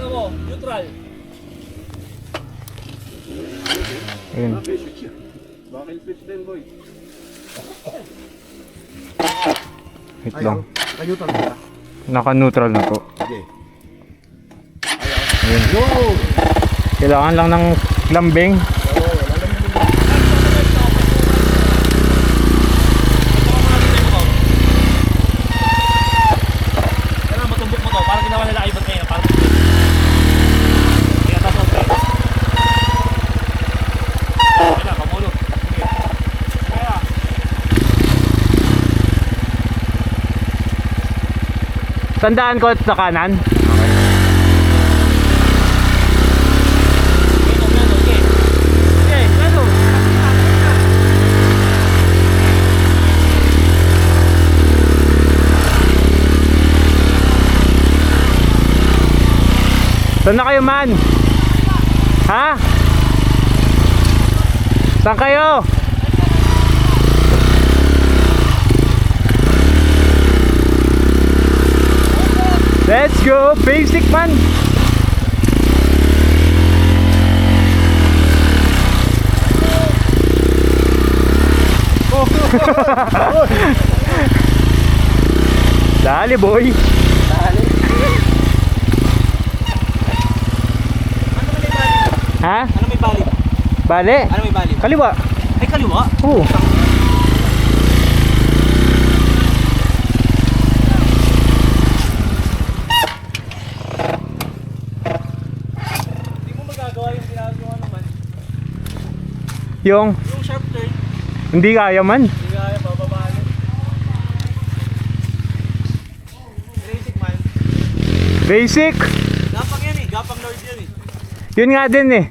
mo, neutral. Ayun. Bakit fish din, boy? Wait lang. Neutral ka. Naka-neutral na po. Okay. Ayun. Go! Kailangan lang ng lambing. Matumbok mo to, parang ginawa nila ibon kayo. Parang kaya tapos kaya pamulot. Kaya Tandaan ko sa kanan. Saan na kayo man? Ha? Saan kayo? Let's go! Basic man! Dali boy! Ha? ano may bali? Bale? Ano may bali? Kaliwa? Ay kaliwa? Oo. Hindi mo magagawa yung ginagawa naman. Yung Yung sharp turn, hindi kaya man. hindi kaya bababaan. Basic man. Basic. Gapang yan eh, gapang lord yan eh. Yun nga din eh.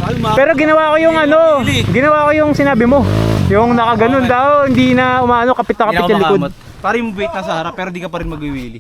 Kalma. Pero ginawa ko yung ano, ginawa ko yung sinabi mo. Yung nakaganon Okay. daw, hindi na umaano kapit na kapit yung likod. Para yung weight nasa harap pero di ka pa rin magwiwili.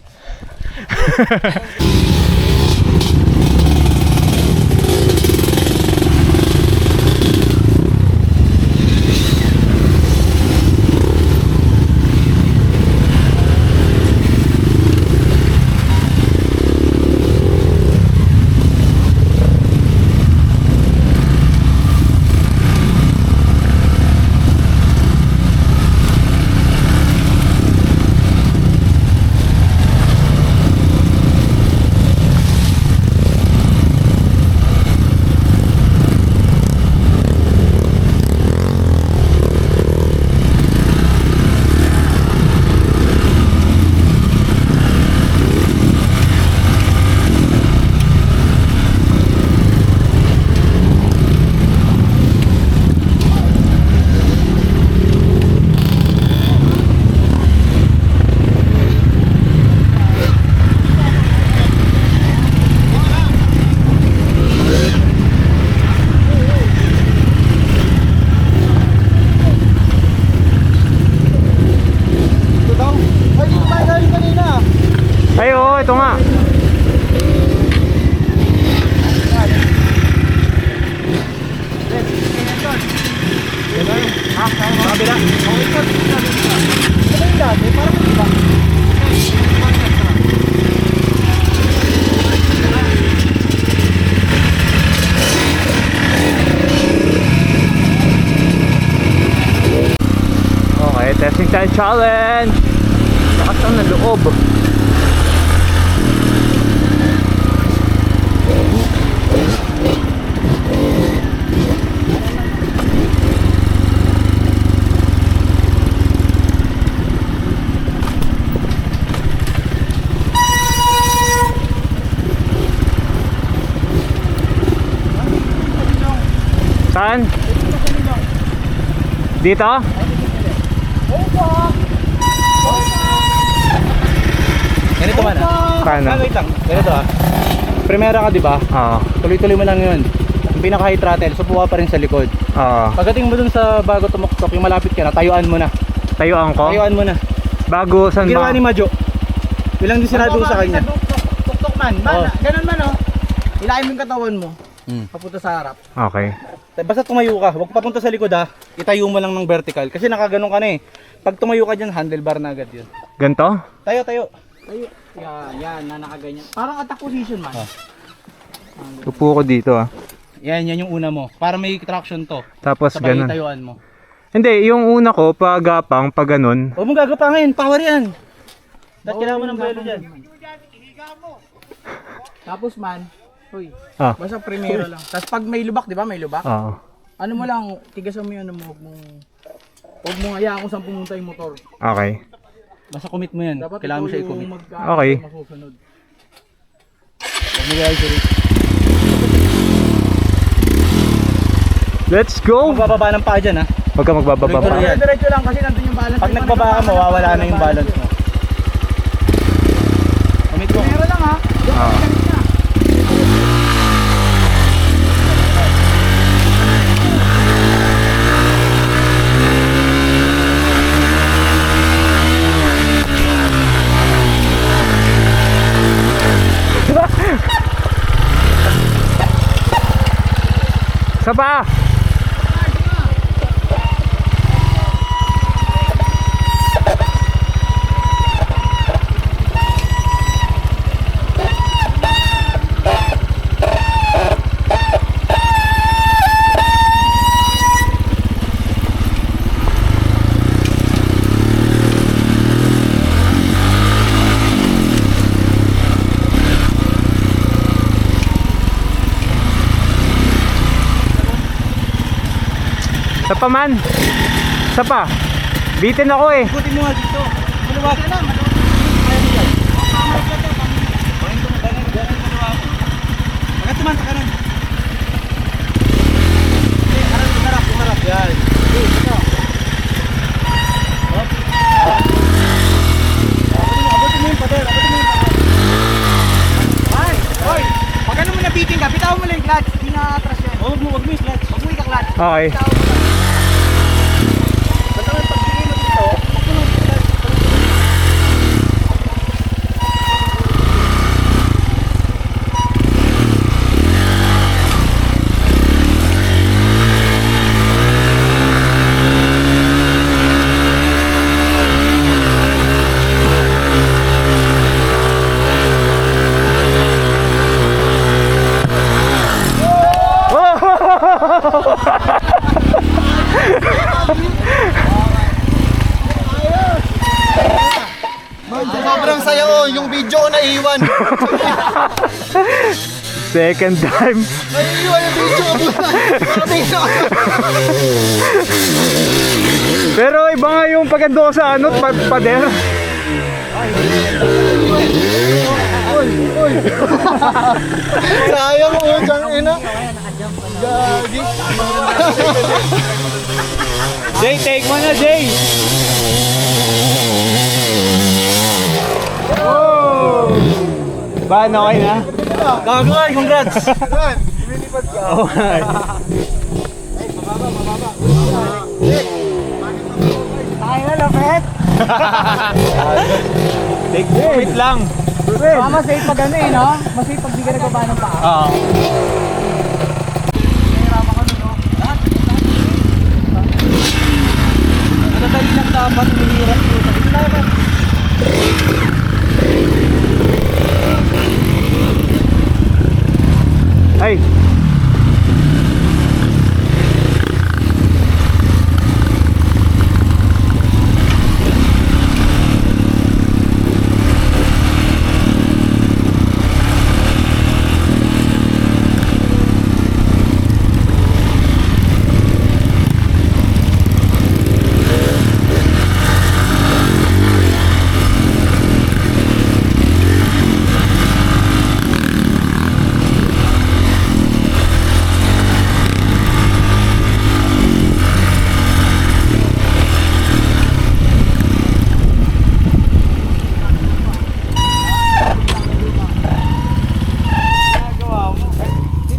Ay oo, ito nga. Kabila. Okay, testing time challenge. Lakas lang ng loob. Saan? Dito? Ganito man ah. Paano? Wait lang. Ganito ah. Primera ka di ba? Oo. Tuloy-tuloy mo lang yun. Yung pinaka high throttle, subuka pa rin sa likod. Oo. Pagdating mo dun sa bago tumuktok, yung malapit ka na, tayuan mo na. Tayuan ko? Tayuan mo na. Bago saan Ginawa ba? ni Majo. Ilang din sinado ko sa kanya. Tuktok man, Oo. ganun man oh. Ilayin mo yung katawan mo, Hmm. papunta sa harap. Okay. Basta tumayo ka, huwag papunta sa likod ha. Itayo mo lang ng vertical kasi nakaganon ka na eh. Pag tumayo ka dyan, handlebar na agad yun. Ganto? Tayo, tayo. Tayo. Yan, na nakaganyan. Parang attack position man. Upo ko dito ah. Yan yung una mo. Para may traction to. Tapos Sabay ganun. tayuan mo. Hindi, yung una ko, pagapang, pag ganun. Huwag mong gagapangin. Power yan. Dahil kailangan mo ng buwelo dyan. Tapos man, uy, Ah. basta primero lang. Tapos pag may lubak, di ba? May lubak. Oo. Ano mo lang, tigasan mo yun, ano mo, huwag mong hayaan kung saan pumunta yung motor. Okay. Basta commit mo yan. Dapat Kailangan mo ikaw siya yung i-commit. Okay. masusunod. Huwag mo gagawin. Let's go! Magbababa ng paa dyan ha. Huwag ka magbababa Tuloy-tuloy pa. yan. Diretso lang kasi nandun yung balance. Pag nagbaba ka, mawawala na yung balance mo. Commit mo. Primero lang ha. Oo. Sa pa! Sa pa man! Sa pa! Bitin ako eh! Ikutin mo nga dito. Maluwag na lang. Bakit tuman sa kanan? Umarap. Yan. Ito. Abutin mo yung pader. Ay, oy, pag ano mo nabitin ka, bitawan mo lang yung clutch. Hindi na atras yan. Huwag mo yung clutch. Huwag mo ika-clutch. Okay. Bitawan mo lang. Basta naman pag sige mo dito, huwag mo yung clutch. Sobrang saya oh, yung video ko naiwan. Second time. Naiiwan yung video ko. Pero iba nga yung pagando ko sa ano, pader. Sayang mo, dyan ina. Gagi. Jay, take mo na, Jay! Oh! Ba, okay na? Gagawin, congrats! Okay. Tayo na, lapet. Take it lang. Mas safe pag ano eh, no? Mas safe pag di ka nagbaba ng paa. Oo. Madadali lang dapat, minirap yun. Ito na naman. Ay!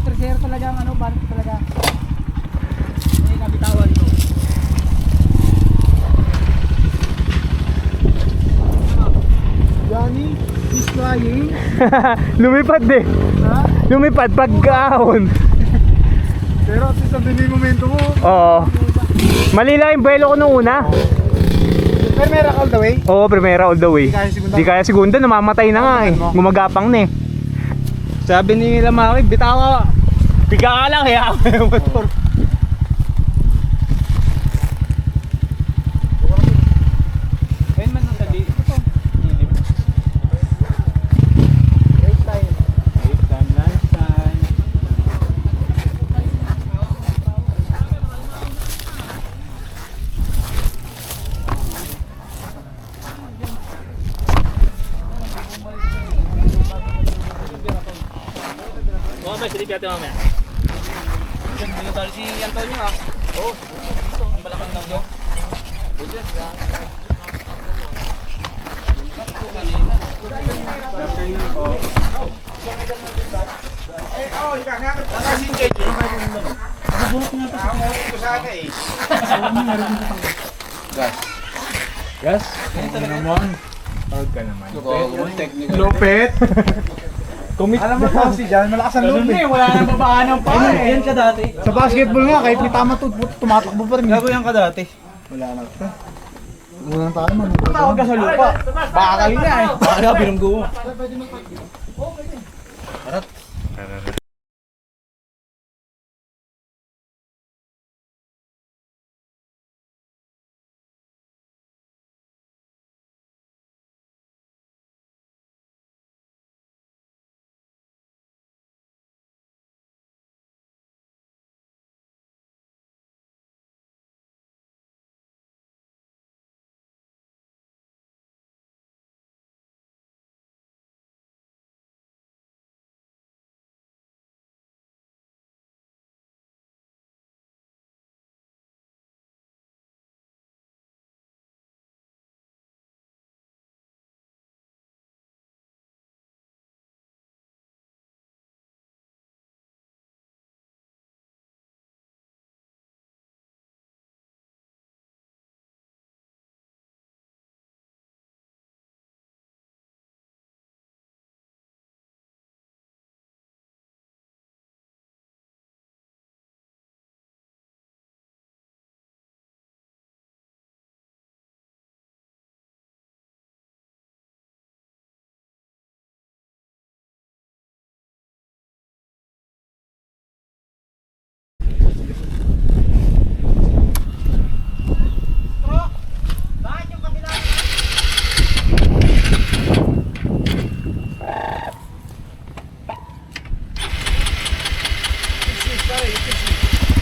Tercero talaga ang ano, balance talaga. Hindi nabitawan ko. Johnny is crying. Lumipad eh. Ha? Lumipad pagkaon. Pero at least ang yung momento mo. Oo. Mali lang yung buwelo ko nung una. Primera all the way. Oo, primera all the way. Di kaya segunda. Di kaya segunda, namamatay na nga eh. Gumagapang na eh. Sabi ni Lamaki, bitawa. Piga ka lang, kaya ako yung motor. Ayun man ang tabi. Ito to. Eight time, last time. Oo, may silip natin mamaya. Hindi na tali si Antonio ha. Oo. Ang balakang lang yun. Yes? Ano naman? Proud ka naman. Lupit. Alam mo pa si Jan, malakas ang lupit. Wala nang babaan ng pa eh. Yan ka dati. Sa basketball nga, kahit may tama tumatakbo pa rin. Gago yan ka dati. Wala na. Wala na tayo man. Tawag ka sa lupa. Baka kayo na eh. Baka ka binunggo.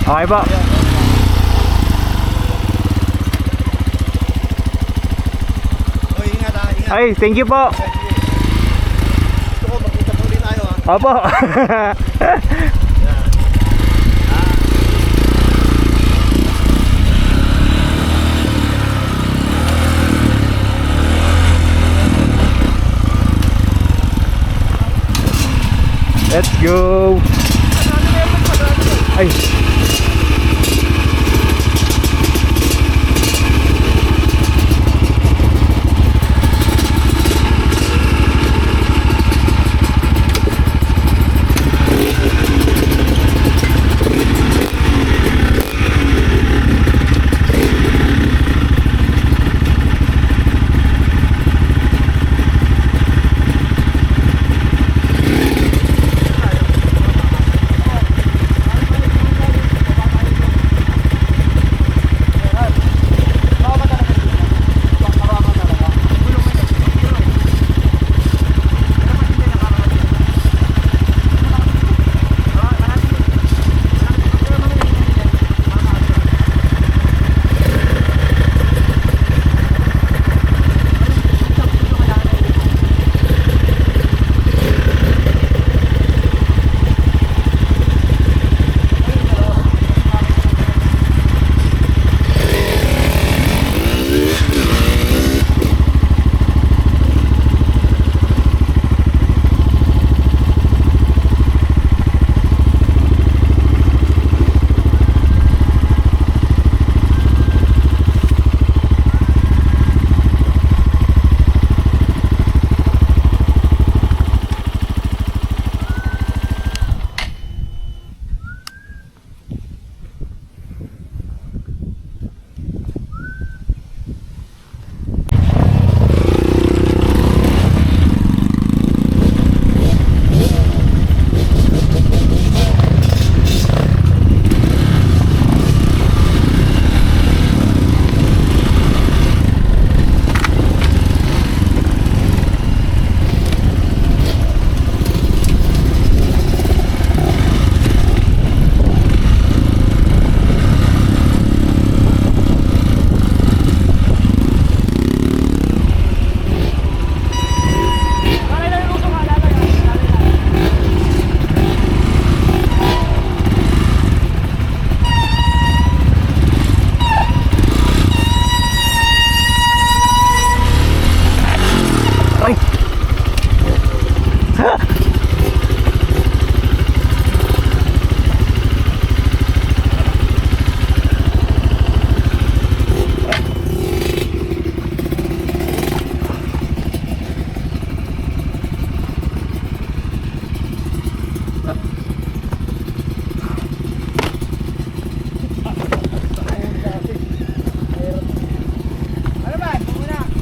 Okay po. Ay, thank you po. Gusto ko, magkita po ulit tayo ha. Opo. Let's go. Ay.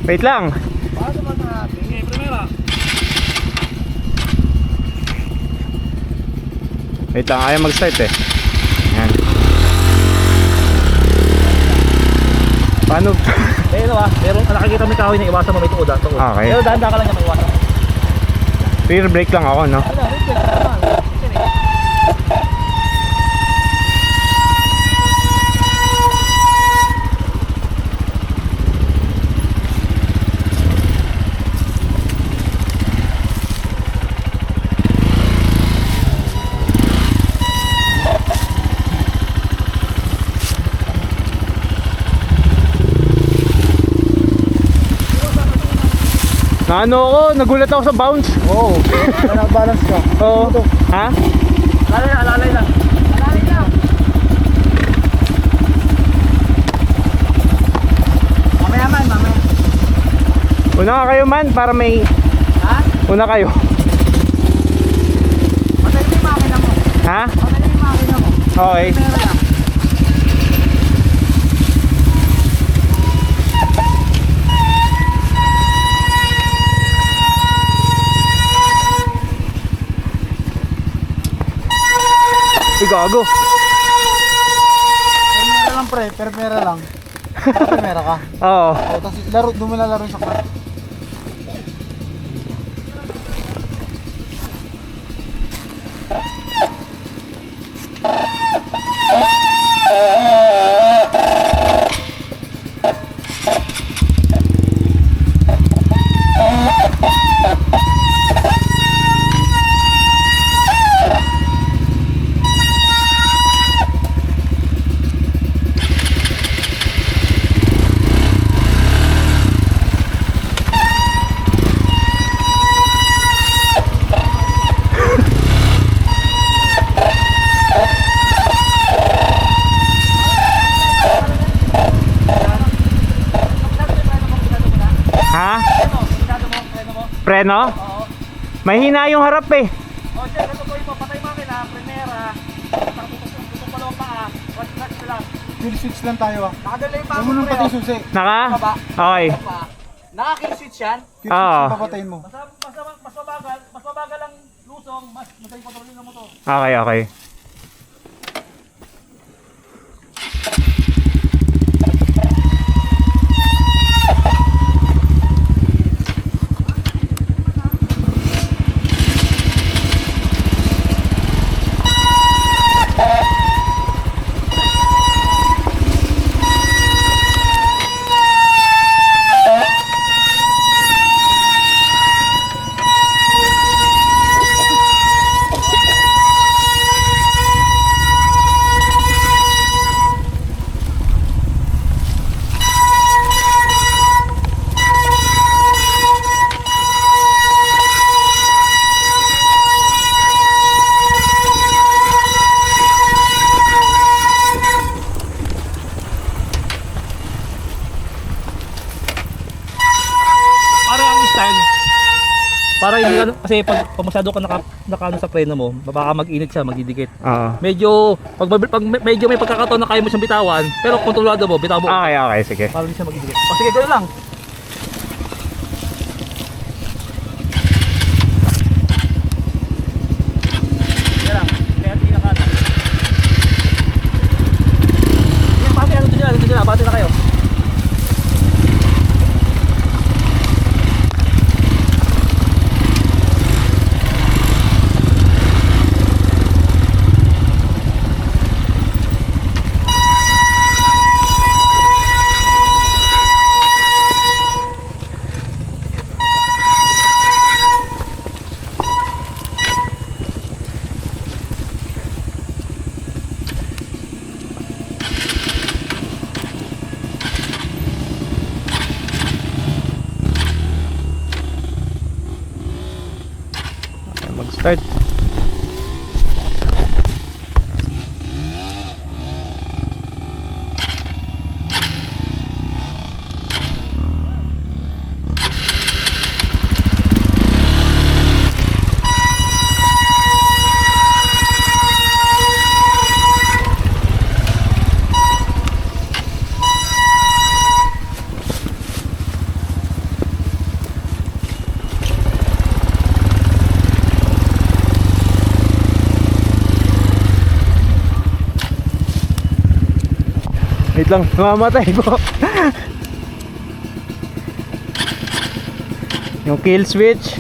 Wait lang. Paano ba natin? Okay, primera. Wait lang, ayaw mag-start eh. Yan. Paano? Eh, ano meron, nakikita mo yung kahoy na iwasan mo may tuod. Okay. Pero dahan-dahan ka lang niya maiwasan. Rear brake lang ako, no? Ano, rin naman. Naano ako, nagulat ako sa bounce. Oo. Balance ka. Oo. Ha? Alalay lang. Mamaya man, mamaya. Una ka kayo man, para may... Ha? Una kayo. Patay mo yung makina mo. Ha? Patay mo yung makina mo. Okay. Meron lang. Uy, gago. Permera lang pre, permera lang. Permera ka. Oo. O, tapos laro, doon mo lalaro sa kwarto. Ha? Preno? Mahina yung harap eh. O, Jay, ito po yung papatay makina, primera. Tutong pa lang paa. One clutch lang. Kill switch lang tayo ah. Nakadala yung Huwag mo nang patay susi. Naka? Okay. Naka-kill switch yan. Kill switch Oo. yung papatayin mo. Mas mabagal ang lusong, mas madali kontrolin ng motor. Okay, okay. Para hindi ano, kasi pag masyado ka naka sa preno mo, baka mag-init siya, magdidikit. Oo. Medyo pag medyo may pagkakataon na kaya mo siyang bitawan, pero kontrolado mo, bitaw mo. Okay, okay, sige. Para hindi siya magdidikit. O sige, gano'n lang. Yan lang. Kaya tingnan ka na. Yan, pati ano dito dyan, pati na kayo. Mag-start. Wait lang, mamamatay po. Yung kill switch.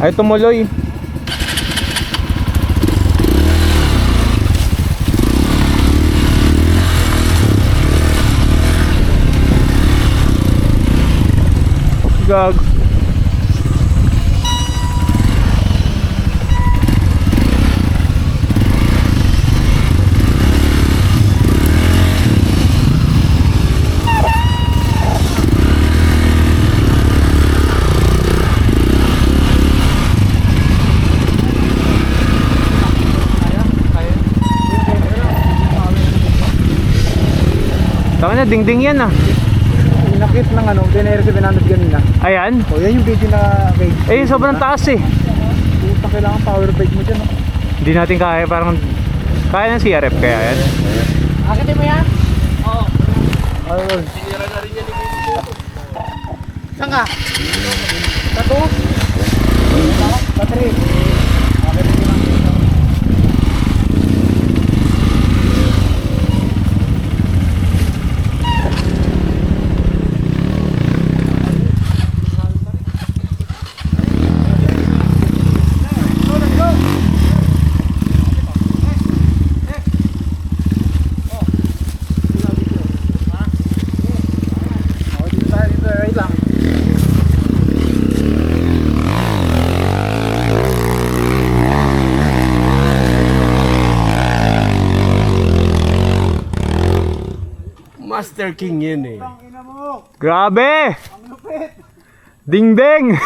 Ay, tumuloy. Gag. Taka na, ding-ding yan ah. Inakit ng ano, Venere 700 kanina. Ayan. O yan yung video na kay. Eh, sobrang taas eh. Putang kailangan power bike mo dyan. No? Hindi natin kaya, parang kaya ng CRF kaya yan. Akitin mo yan? Oo. Oo. Sinira na rin yan ni Bibi. Saan ka? Sa 2? Sa 3? Akitin mo lang. Master King yan eh. Grabe! Ding-ding!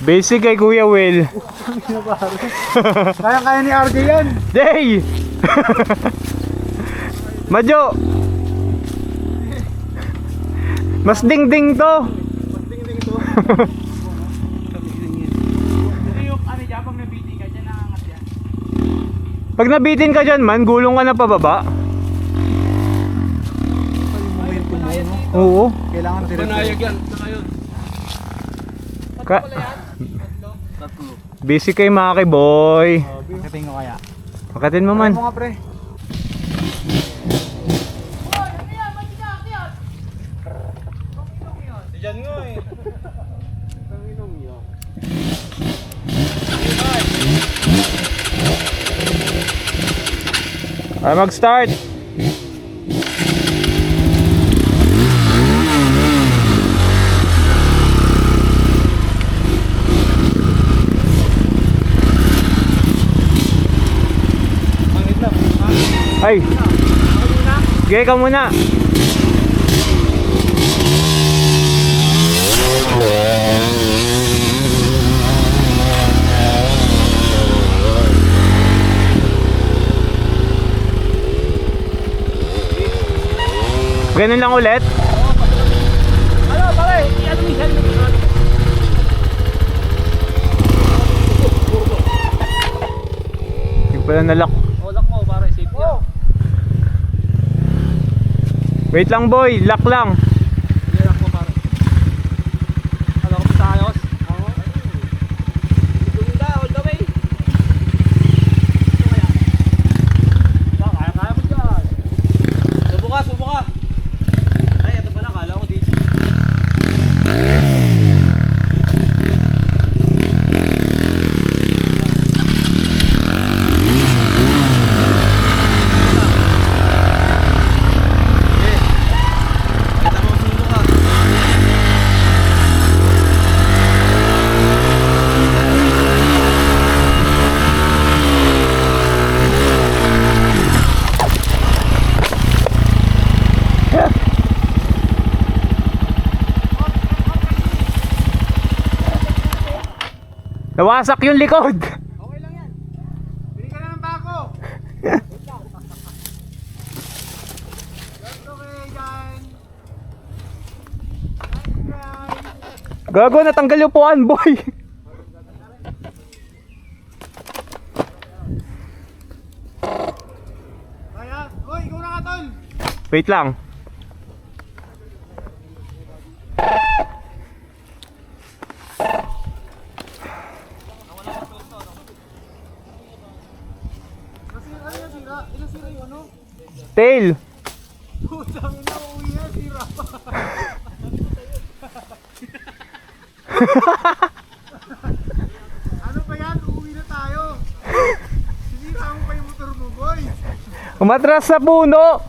Basic kay Kuya Will. Kaya ni RJ yan. Day! Madjo! Mas ding-ding to! Pag nabitin ka dyan man, gulong ka na pababa. Oo. Kailangan Manayag yan. Saka yun. Ka Basic kay Maki boy. Akitin ko kaya. Pakatin mo man. Ano nga pre? Diyan nga eh. Ay, mag-start. Ay. Sige ka muna. Ganun lang ulit. Ano, pare? Ano yung helmet mo? Hindi pala nalock. Lock mo, pare. Safe yan. Wait lang boy, lock lang. Lock mo, pare. Ano, kung sa ayos? Oo. Gunda, all the way. Kaya mo dyan. Subo ka, subo ka. Ay, ito pala, kala ko dito. Nawasak yung likod. Okay lang yan. Bili ka na ng bako. That's okay dyan. Gago, natanggal yung puan boy. Kaya, oy, ikaw na ka tol. Wait lang. Tail. Putang ina, uwi na, sira pa. Ano ba yan? Uwi na tayo. Sinira mo pa yung motor mo, boy. Umatras sa puno.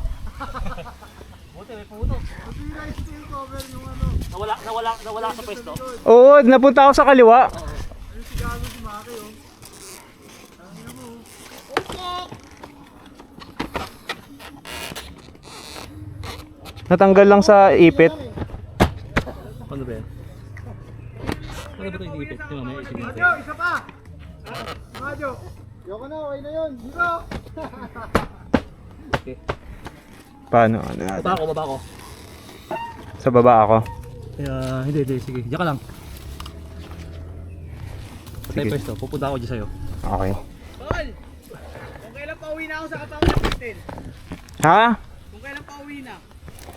Buti, may puto. Masira yung steel cover yung ano. Nawala sa pwesto. Oo, napunta ako sa kaliwa. Yung sigalo si Maki, oh. Tangina mo. Natanggal lang sa ipit. Ano ba yan? Ano ba ito yung ipit? Yung mamaya isipin natin. Madyo, isa pa. Madyo. Yoko na, okay na yun. Dito. Okay. Paano? Ano natin? Baba ko. Sa baba ako. Hindi, sige. Diyan ka lang. Patay Sige. pwesto, pupunta ako dyan sa'yo. Okay. Tol, kung kailan pa uwi na ako sa Kapangan natin. Ha? Kung kailan pa uwi na.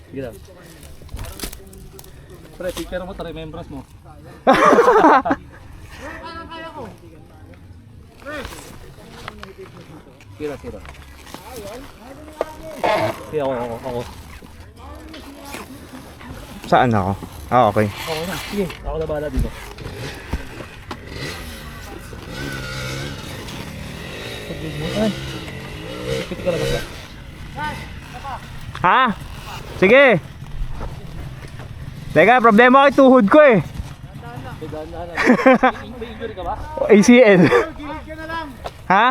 Sige lang. Pre, picture mo, remembrance mo. Kaya ko. Sira. Sige, ako. Saan ako? Ah, okay. Okay na, sige. Ako na bahala dito. Ay, piti ka lang ba? Ha? Sige. Teka, problema ko yung tuhod ko eh. Dahan-dahan. May injury ka ba? ACL. Gilid ka na lang. Ha?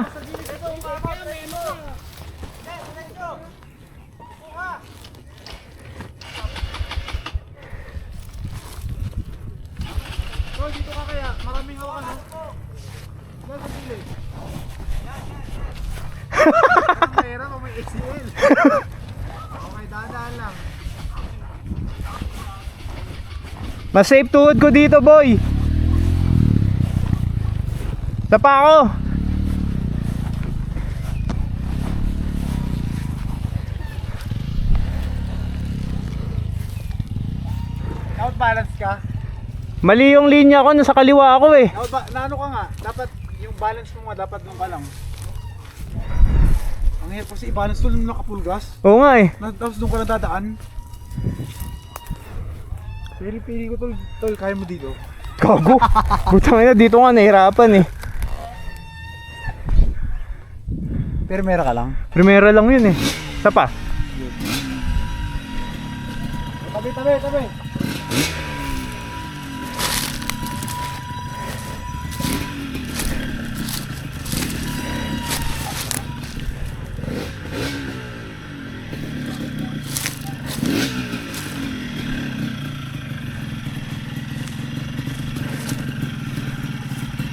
Tol, dito ka kaya. Maraming hawakan, no? Dahil sa gilid. Ang pera kung may ACL. Okay, dahan-dahan lang. Mas safe tuhod ko dito, boy. Tapa ako. Outbalance ka? Mali yung linya ko, nasa kaliwa ako eh. Naano ka nga? Dapat yung balance mo nga, dapat nung ka lang. Ang hirap kasi i-balance to nung nakapulgas. Oo nga eh. Tapos nung ka nadadaan. Pili-pili ko tol, kaya mo dito. Gago. Butang ina, dito nga nahirapan eh. Pero meron ka lang. Primera lang yun eh. Isa pa. Tabi.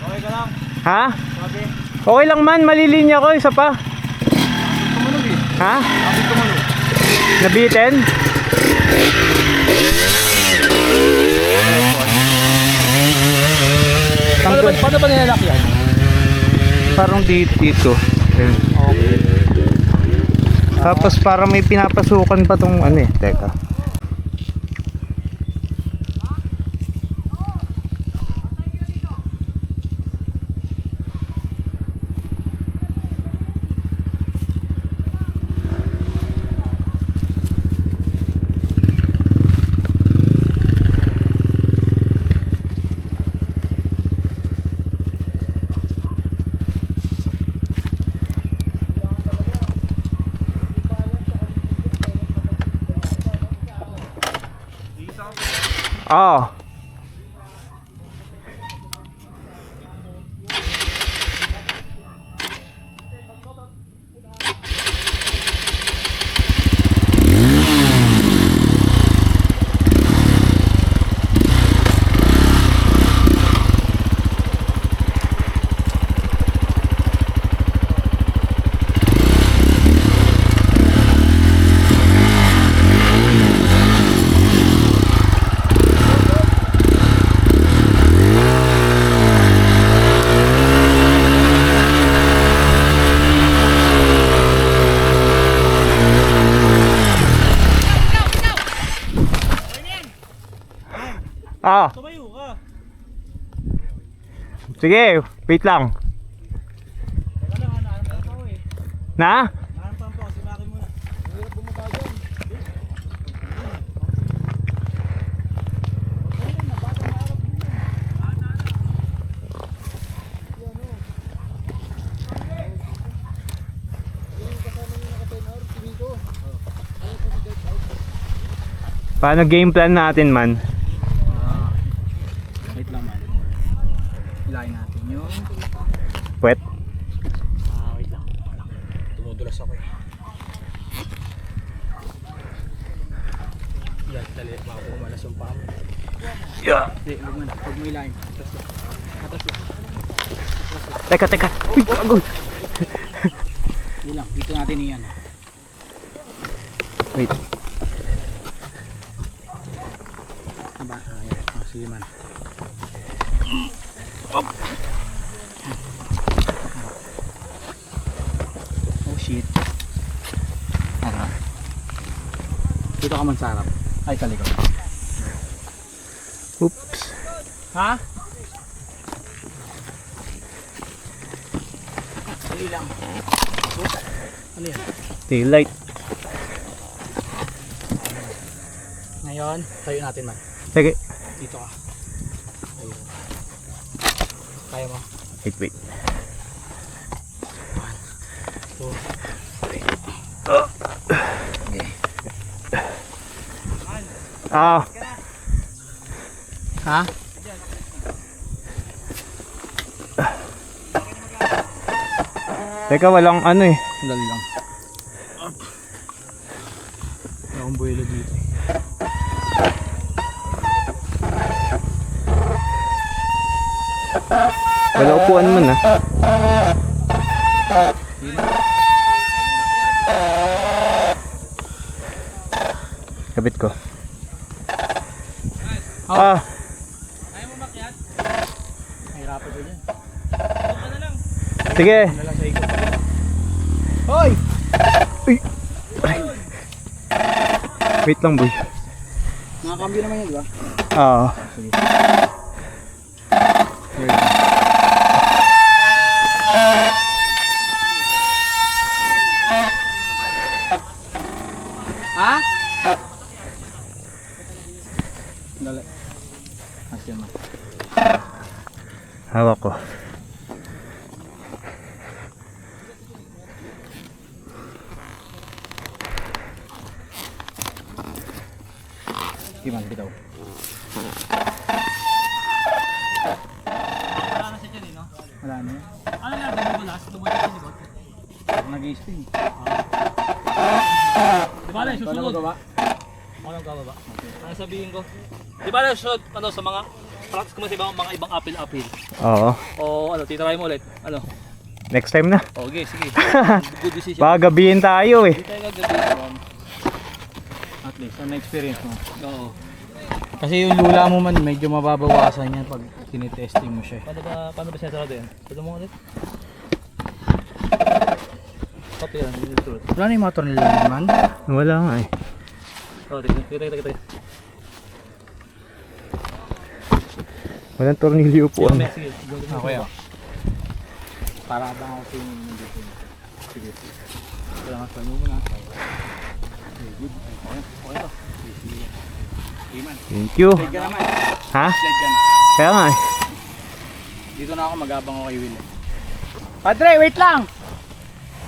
Okay ka lang. Ha? Sabi. Okay lang man, malilinya ko. Isa pa. Tumunog eh. Ha? Sabi tumunog. Nabitin? Paano ba nilalak yan? Parang dito. Ayun. Okay. Tapos parang may pinapasukan pa tong ano eh. Teka. Ah. Ah. Tumayo ka. Sige, wait lang. Teka lang, hanahan pa ako eh. Na? Hanahan pa ako, si Maki muna. Paano game plan natin man? Wait lang man. Ilayin natin yung... Puwet. Wait lang. Tumudulas ako eh. Yan, dali. Baka pumalas yung paa mo. Yeah. Hindi, huwag mo ilayin. Atras lang. Atras lang. Teka. Uy, bago. Hindi lang, dito natin iyan. Wait. Aba, ayan. Sige man. Oh shit. Harap. Dito ka man sa harap. Ay, kalikot. Oops. Ha? Dali lang. Ano yan? Taillight. Ngayon, tayo natin man. Sige. Dito ka. Ayun. Kaya mo? Wait. 1, 2. Ah. Ha? Teka, walang ano eh. Dali lang. Wala akong buwelo dito. Wala upuan man ah. Kabit ko. Ah. Mahirapan ko dyan. Sige. Ano lang sa ikot. Hoy! Uy. Wait lang boy. Nakakambyo naman yan, di ba? Ah. Ha? Dali. Asya mo. Hawak ko. Iman, bitaw. Wala na. Ano na, dumudulas? Dumudulas yung likod? Nag-i-spin. Di ba na, Ano susunod? magawa? Ako lang kababa. Ano sabihin ko? Di ba na, susunod, ano, sa mga practice ko mo sa mga ibang apil-apil. Oo. O ano, titry mo ulit. Ano? Next time na. Okay, sige. Good decision. Baka gabihin tayo eh. Hindi tayo gagabihin. At least, ano experience mo? Oo. Kasi yung lula mo man, medyo mababawasan yan pag tinitesting mo siya. Paano ba siya sarado yan? Pwede mo ulit? Copy yan, hindi tulad. Wala na yung motor nila naman. Wala nga eh. Oo, kita. Walang tornilyo upuan. Sige, Ako yan. Para abang ako sa inyo nandito. Sige. Wala nga, try mo muna. Okay, good. Okay to. Okay man. Thank you. Slide ka naman. Ha? Slide ka na. Kaya nga eh. Dito na ako magabang ako kay Will. Padre, wait lang!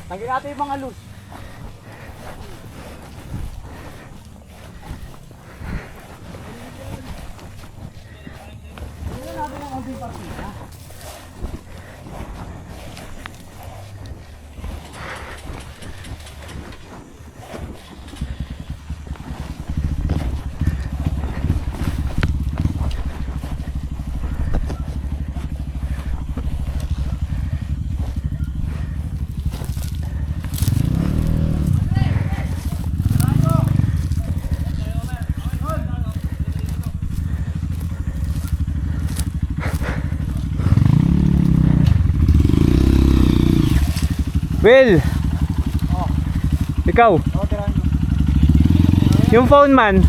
Tanggalin natin yung mga loose. Will! Ikaw? Yung phone man?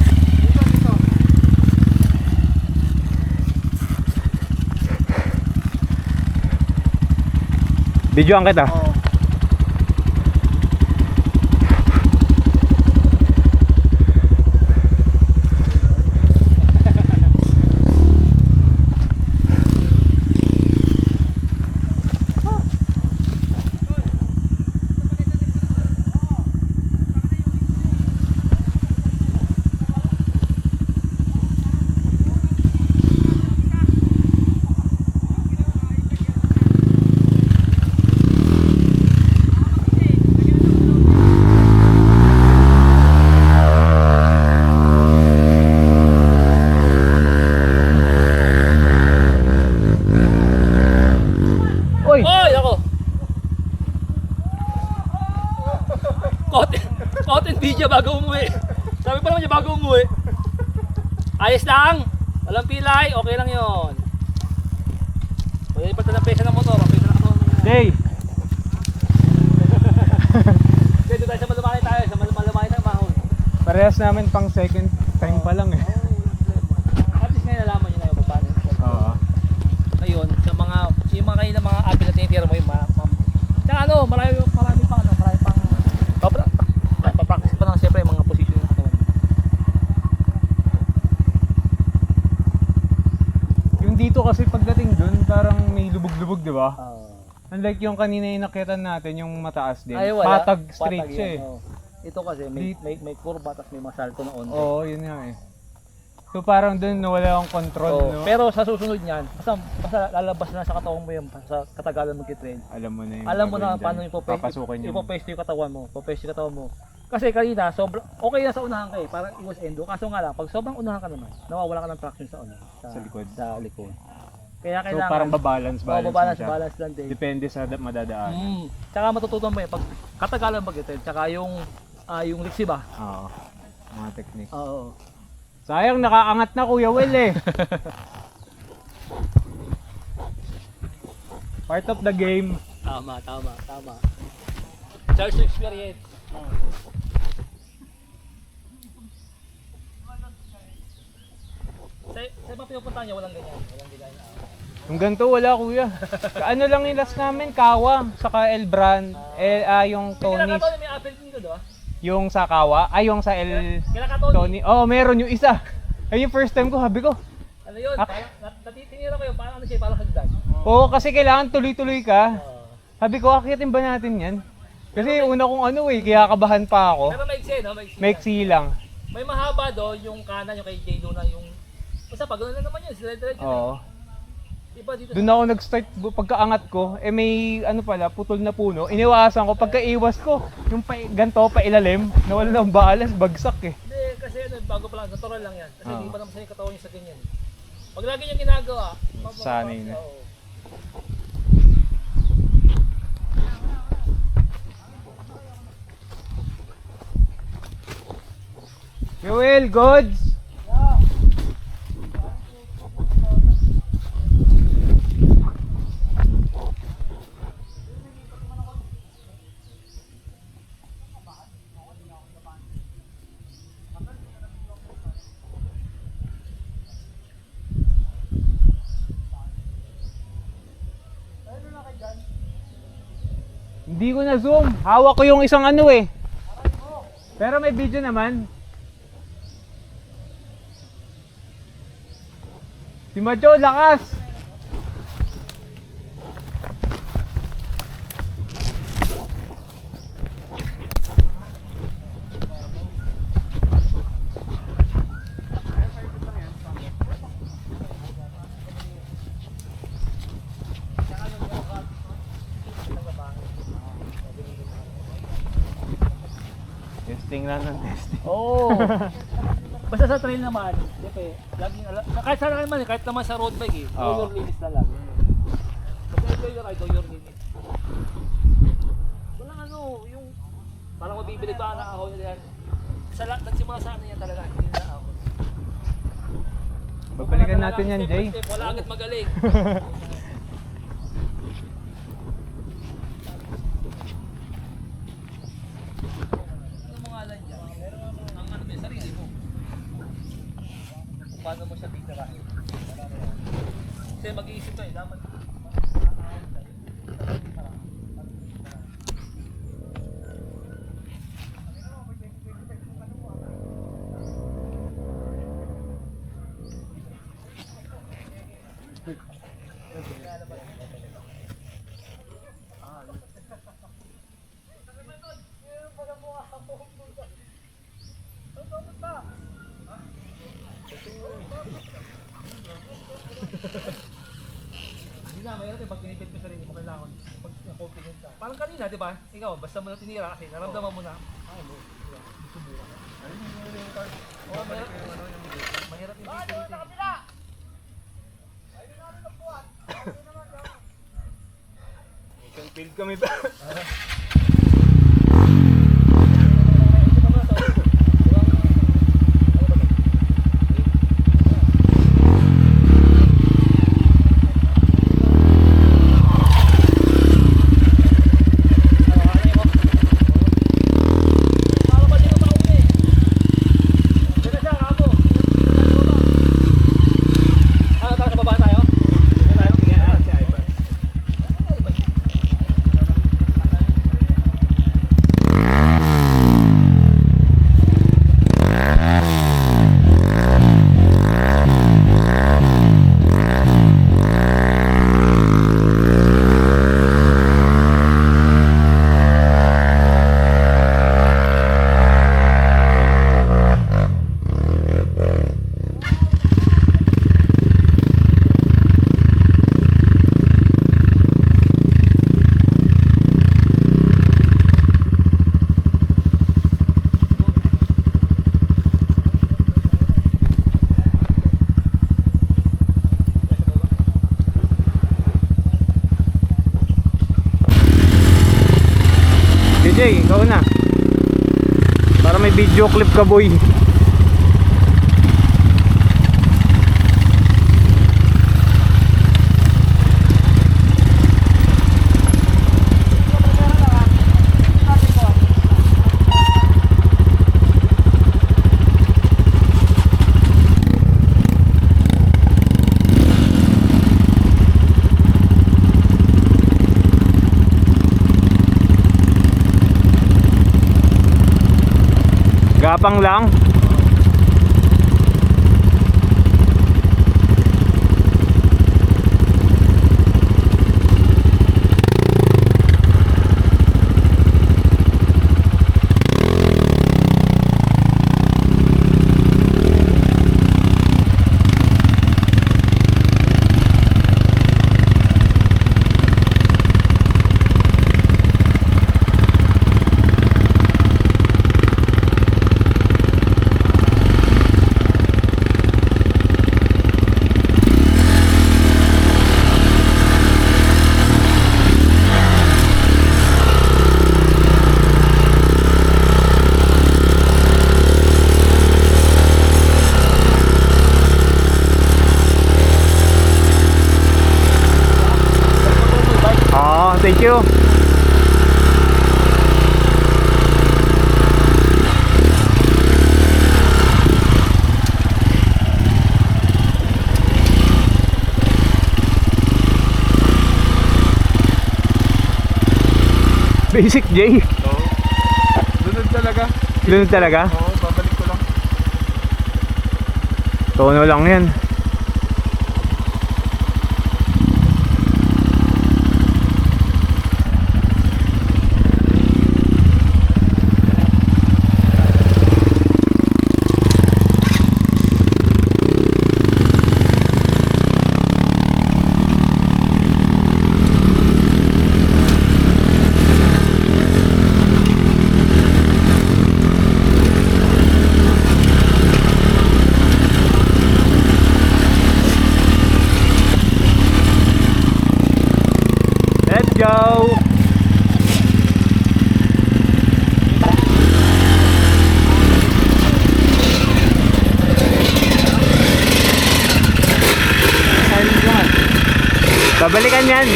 Videoan kita. Hindi niya bago umuwi. Sabi pa naman niya bago umuwi. Ayos lang. Walang pilay, okay lang yun. Pwede pa ng pesa ng motor, pwede na ako. Jay! Pwede tayo sa malumaki tayo, sa malumaki tayo mahon. Parehas namin pang second time pa lang eh. At least ngayon nalaman niyo na yung paano. Oo. Ngayon, sa mga, yung mga kanina mga abil na tinitira mo yung tsaka ano, marami pang papractice pa lang siyempre yung mga position ng katawan. Yung dito kasi pagdating dun, parang may lubog-lubog, di ba? Unlike yung kanina yung nakita natin, yung mataas din. Ay, wala. Patag straight Patag siya yan, eh. oo. Ito kasi may kurba at may mga salto na onte. Oo, yun nga eh. So parang dun nawala akong control, Oo, no? pero sa susunod niyan, basta lalabas na sa katawan mo yan sa katagalan mag-train. Alam mo na yung Alam mo na gagawin paano dyan. yung Papasukin yung... ipopesto yung katawan mo. Popesto yung katawan mo. Kasi kanina, okay na sa unahan ka eh, parang iwas endo. Kaso nga lang, pag sobrang unahan ka naman, nawawala ka ng traction sa Sa likod. Sa likod. Kaya So kailangan, parang babalance mo siya. balance lang din. Depende sa madadaan. Tsaka matutunan mo eh, pag katagalan mag-train, tsaka yung liksi ba? Oo. Mga technique. Oo. Sayang, nakaangat na Kuya Will eh. Part of the game. Tama. Charge to experience. Sa mga pinupuntahan niya, walang ganyan. Yung ganito wala Kuya. Ano lang yung last namin, Kawa, saka Elbran, yung Tony's. Kinakataon may apple dito, diba? Yung sa Kawa, yung sa Kinakataon. Tony. Oh, meron yung isa. Ay yung first time ko, sabi ko. Ano yun? Natitinira ko yun, parang ano siya, parang hagdan. Oo, kasi kailangan tuloy-tuloy ka. Sabi ko, akitin ba natin yan? Kasi una kong kaya kabahan pa ako. Pero maiksi, no? Maiksi lang. May mahaba doon, yung kanan, yung kay Jay Luna, yung... Basta pag gano'n na naman yun, diretso Oo. Diba dito Doon ako nag-start, pagkaangat ko, may putol na puno. Iniwasan ko, pagkaiwas ko, yung ganito, pailalim, nawala ng balas, bagsak eh. Hindi, kasi bago pa lang, natural lang yan. Kasi Oo. hindi pa naman sa'yo katawan niya sa ganyan. Pag lagi niyang ginagawa, Sanay na. Oo. Joel, goods! Hindi ko na zoom. Hawak ko yung isang Pero may video naman. Si Macho, lakas! Testing lang ng testing. Oo. Basta sa trail naman, siyempre, laging kahit saan naman, kahit naman sa road bike eh, know your limits na lang. Basta enjoy your ride, know your limits. Walang yung parang mabibilig ba na ako nila yan. Nagsimula sa yan talaga, hindi na ako. Babalikan natin yan, Jay. Wala agad magaling. Paano mo siya titirahin? Kasi mag-iisip ko dapat hindi na, mayroon pag pinipit mo sarili mo, kailangan pag confident ka. Parang kanina, di ba? Ikaw, basta mo na tinira kasi naramdaman mo na, subukan. Oo, mahirap yung pipilitin. Isang field kami ba? Jay, ikaw na. Para may video clip ka, boy. Gapang lang. Thank you. Basic J. Oo. Lunod talaga. Lunod talaga? Oo, babalik ko lang. Tono lang yan. Go! Babalikan yan.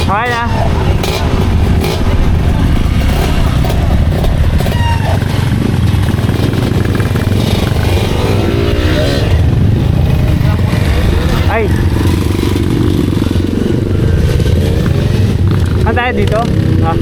Okay na. Ay. Saan tayo dito? Ah.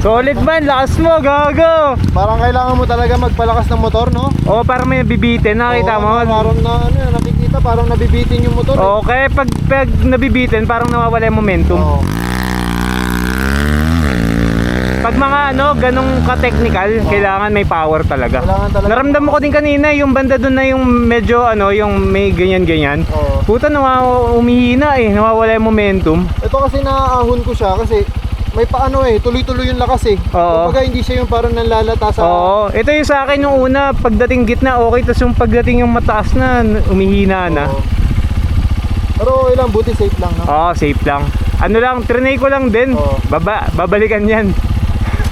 Solid man, lakas mo, gago. Parang kailangan mo talaga magpalakas ng motor, no? Oo, parang may nabibitin, nakita mo. Parang na, nakikita, parang nabibitin yung motor. Okay, pag nabibitin, parang nawawala yung momentum. Oo. Pag mga ganong ka-technical, kailangan may power talaga. Kailangan talaga. Naramdaman ko din kanina, yung banda doon na yung medyo yung may ganyan-ganyan. Oo. Puta, umihina nawawala yung momentum. Ito kasi naaahon ko siya kasi may paano eh, tuloy-tuloy yung lakas eh. Oo. Kumbaga hindi siya yung parang nanlalata sa... Oo, ito yung sa akin yung una, pagdating gitna okay, tapos yung pagdating yung mataas na, umihina na. Oo. Pero okay lang, buti safe lang, no? Oo, safe lang. Ano lang, trinay ko lang din. Oo. Babalikan yan.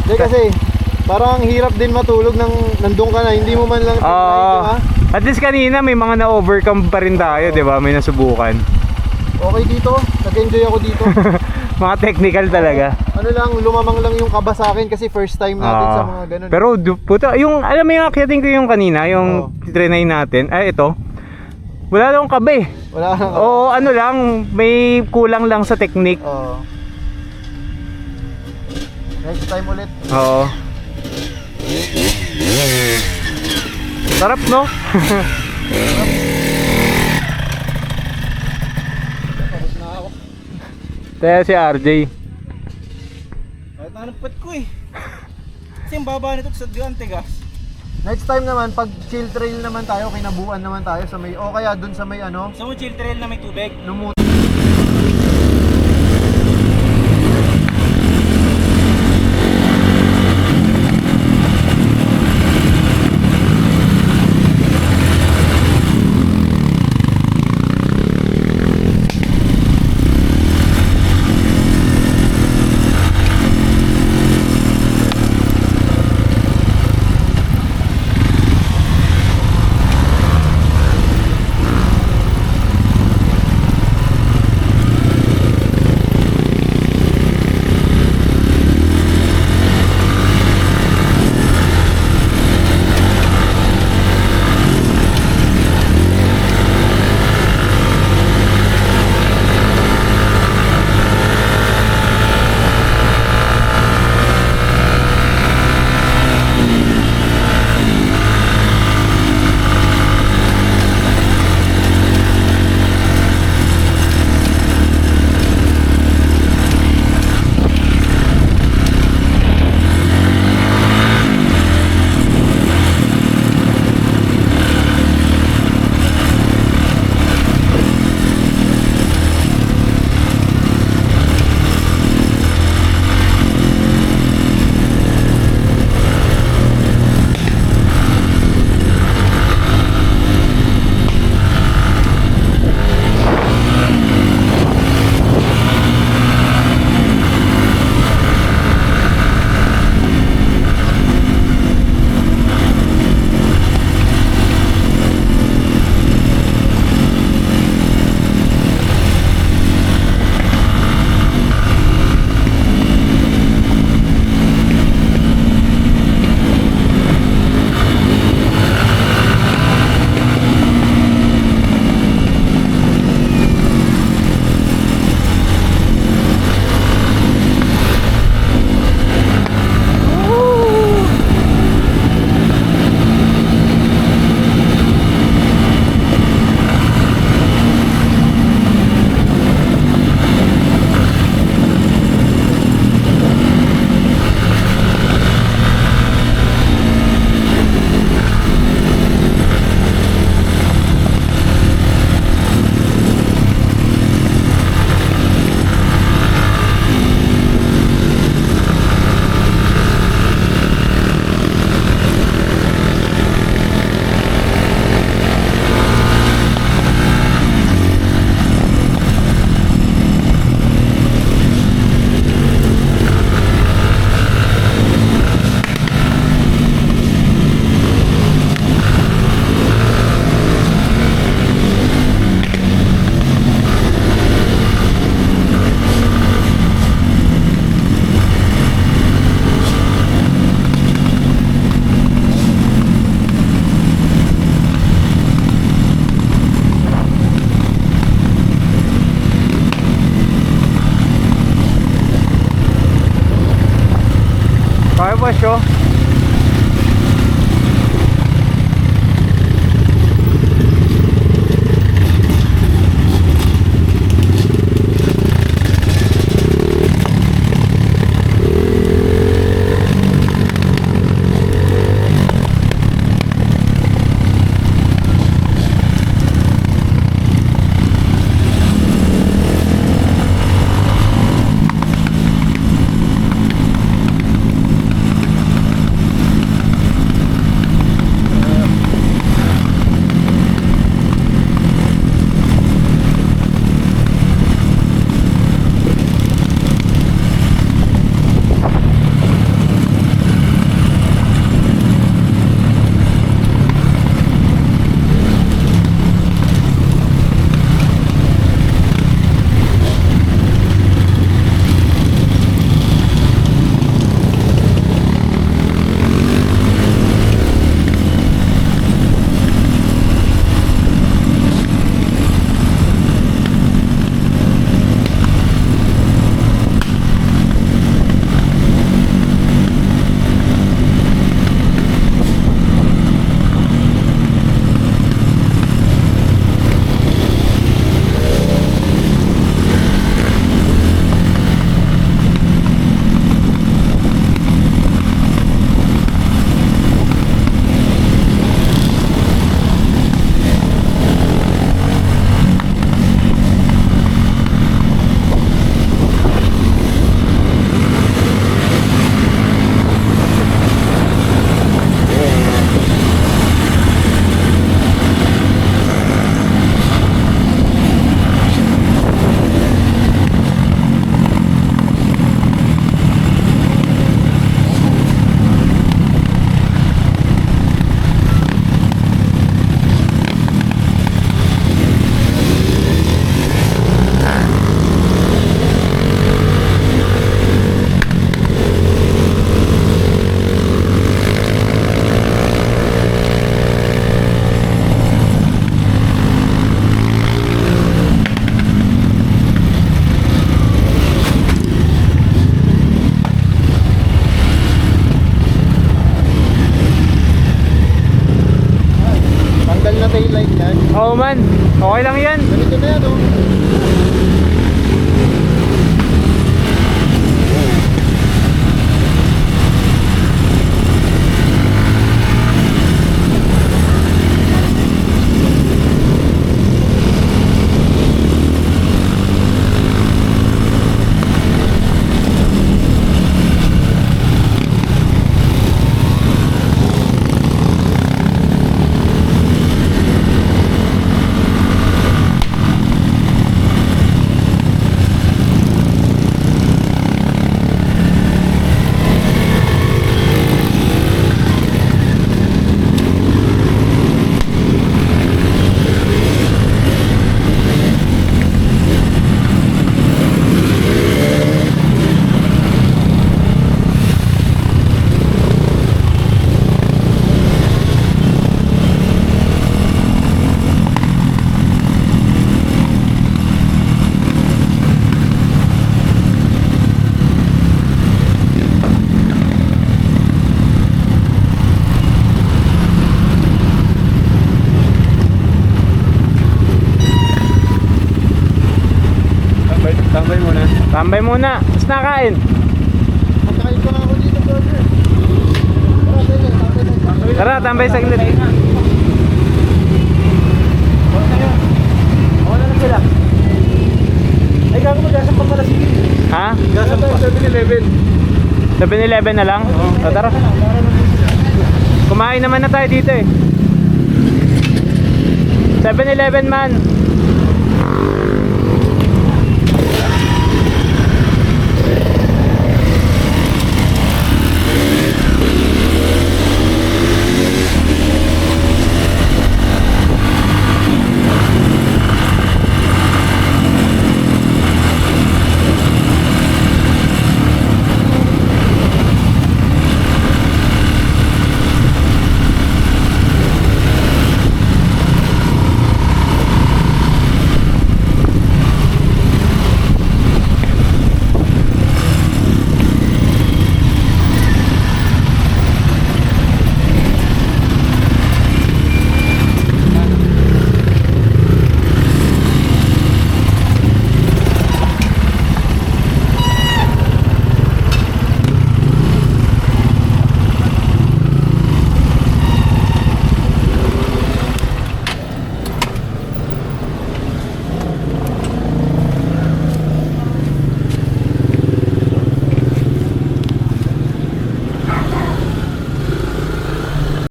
Hindi kasi, parang hirap din matulog nang nandun ka na, hindi mo man lang try, Oo. di ba? At least kanina may mga na-overcome pa rin tayo, di ba? May nasubukan. Okay dito, nag-enjoy ako dito. Mga technical talaga. Ano lang, lumamang lang yung kaba sa akin kasi first time natin sa mga ganun. Pero puta, yung alam mo yung akyatin ko yung kanina, yung trinay natin, ito. Wala lang kabe. Wala lang. Oo, ano lang, may kulang lang sa technique. Oo. Next time ulit. Oo. Sarap, no? Kaya si RJ. Kahit nanapit ko eh. Kasi yung baba nito sa diyan, tigas. Next time naman, pag chill trail naman tayo, kinabuan naman tayo sa may, o kaya dun sa may ano, Gusto mo chill trail na may tubig? lumut. Basyo. Okay lang yan. Ganito na yan, oh. Tambay muna. Tapos nakain. Magkakain pa nga ako dito, brother. Tara, tambay saglit. Wala na sila. Ay, gago mag-asang pa pala sige. Ha? Gasang pa. 7-Eleven. 7-Eleven na lang? O, tara. Kumain naman na tayo dito eh. 7-Eleven man.